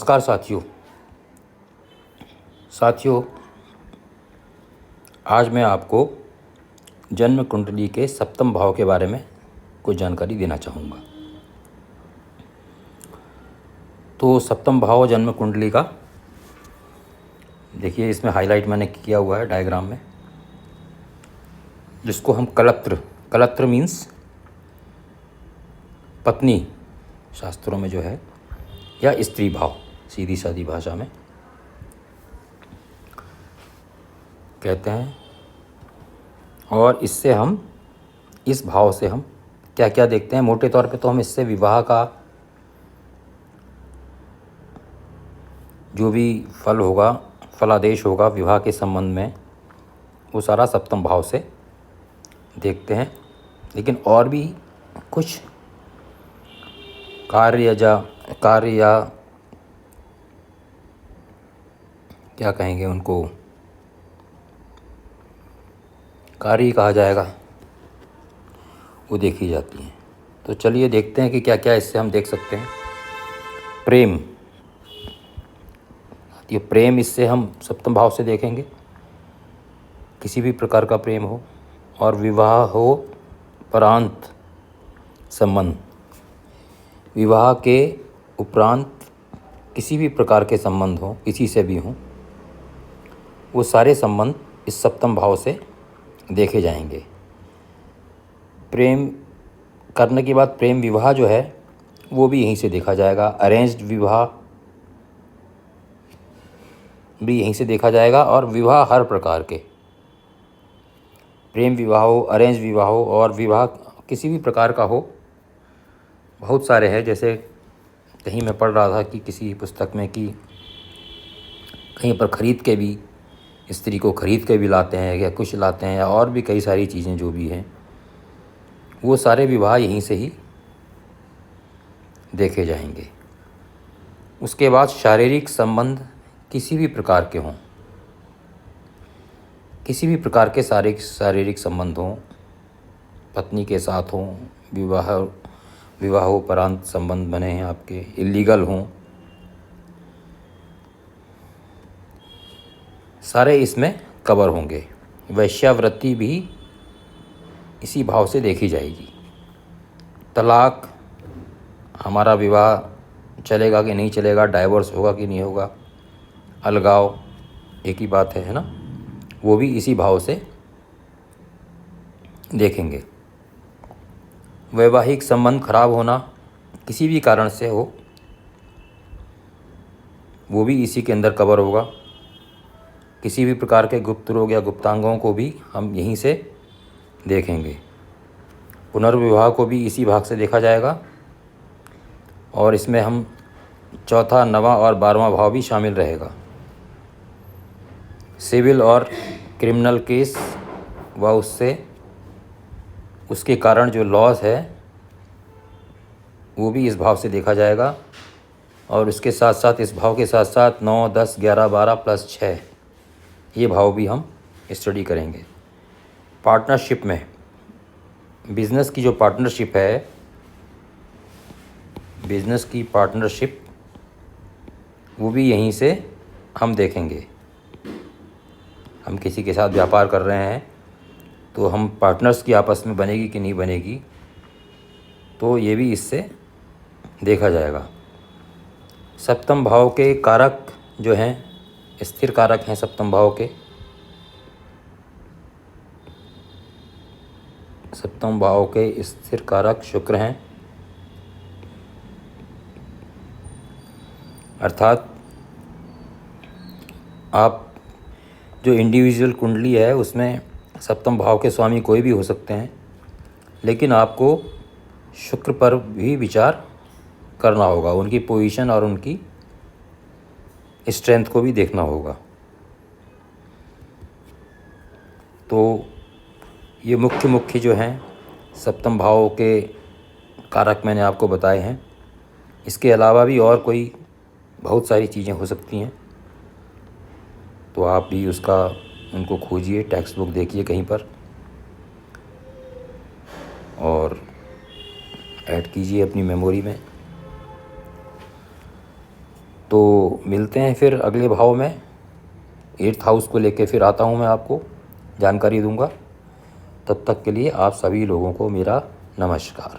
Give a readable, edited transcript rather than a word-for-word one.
नमस्कार साथियों, आज मैं आपको जन्म कुंडली के सप्तम भाव के बारे में कुछ जानकारी देना चाहूँगा। तो सप्तम भाव जन्म कुंडली का देखिए, इसमें हाईलाइट मैंने किया हुआ है डायग्राम में, जिसको हम कलत्र मीन्स पत्नी शास्त्रों में जो है, या स्त्री भाव सीधी सादी भाषा में कहते हैं। और इससे हम इस भाव से हम क्या क्या देखते हैं, मोटे तौर पे तो हम इससे विवाह का जो भी फलादेश होगा विवाह के संबंध में, वो सारा सप्तम भाव से देखते हैं। लेकिन और भी कुछ कार्य या क्या कहेंगे उनको, कार्य कहा जाएगा, वो देखी जाती हैं। तो चलिए देखते हैं कि क्या क्या इससे हम देख सकते हैं। प्रेम, इससे हम सप्तम भाव से देखेंगे। किसी भी प्रकार का प्रेम हो, और विवाह हो उपरांत संबंध, विवाह के उपरांत किसी भी प्रकार के संबंध हो, किसी से भी हो, वो सारे संबंध इस सप्तम भाव से देखे जाएंगे। प्रेम करने के बाद प्रेम विवाह जो है वो भी यहीं से देखा जाएगा। अरेंज्ड विवाह भी यहीं से देखा जाएगा, और विवाह हर प्रकार के, प्रेम विवाह हो, अरेंज विवाह हो, और विवाह किसी भी प्रकार का हो, बहुत सारे हैं। जैसे कहीं मैं पढ़ रहा था कि किसी पुस्तक में कि कहीं पर स्त्री को खरीद के भी लाते हैं, या कुछ लाते हैं, या और भी कई सारी चीज़ें जो भी हैं, वो सारे विवाह यहीं से ही देखे जाएंगे। उसके बाद शारीरिक संबंध किसी भी प्रकार के हों, किसी भी प्रकार के शारीरिक संबंध हों, पत्नी के साथ हों, विवाहोपरांत संबंध बने हैं आपके, इलीगल हों, सारे इसमें कवर होंगे। वैश्यावृत्ति भी इसी भाव से देखी जाएगी। तलाक, हमारा विवाह चलेगा कि नहीं चलेगा, डाइवोर्स होगा कि नहीं होगा, अलगाव, एक ही बात है ना, वो भी इसी भाव से देखेंगे। वैवाहिक संबंध खराब होना किसी भी कारण से हो, वो भी इसी के अंदर कवर होगा। किसी भी प्रकार के गुप्त रोग या गुप्तांगों को भी हम यहीं से देखेंगे। पुनर्विवाह को भी इसी भाग से देखा जाएगा, और इसमें हम चौथा, नवा और 12वां भाव भी शामिल रहेगा। सिविल और क्रिमिनल केस व उसके कारण जो लॉस है, वो भी इस भाव से देखा जाएगा। और इसके साथ साथ, इस भाव के साथ साथ 9, 10, 11, 12 प्लस 6 ये भाव भी हम स्टडी करेंगे। पार्टनरशिप में, बिजनेस की जो पार्टनरशिप है, बिजनेस की पार्टनरशिप, वो भी यहीं से हम देखेंगे। हम किसी के साथ व्यापार कर रहे हैं, तो हम पार्टनर्स की आपस में बनेगी कि नहीं बनेगी, तो ये भी इससे देखा जाएगा। सप्तम भाव के कारक जो हैं, स्थिर कारक हैं सप्तम भाव के। सप्तम भाव के स्थिर कारक शुक्र हैं, अर्थात आप जो इंडिविजुअल कुंडली है उसमें सप्तम भाव के स्वामी कोई भी हो सकते हैं, लेकिन आपको शुक्र पर भी विचार करना होगा, उनकी पोजीशन और उनकी स्ट्रेंथ को भी देखना होगा। तो ये मुख्य जो हैं सप्तम भाव के कारक मैंने आपको बताए हैं। इसके अलावा भी और कोई बहुत सारी चीज़ें हो सकती हैं, तो आप भी उनको खोजिए, टेक्स्ट बुक देखिए कहीं पर, और ऐड कीजिए अपनी मेमोरी में। तो मिलते हैं फिर अगले भाव में। 8th हाउस को लेके फिर आता हूँ, मैं आपको जानकारी दूंगा। तब तक के लिए आप सभी लोगों को मेरा नमस्कार।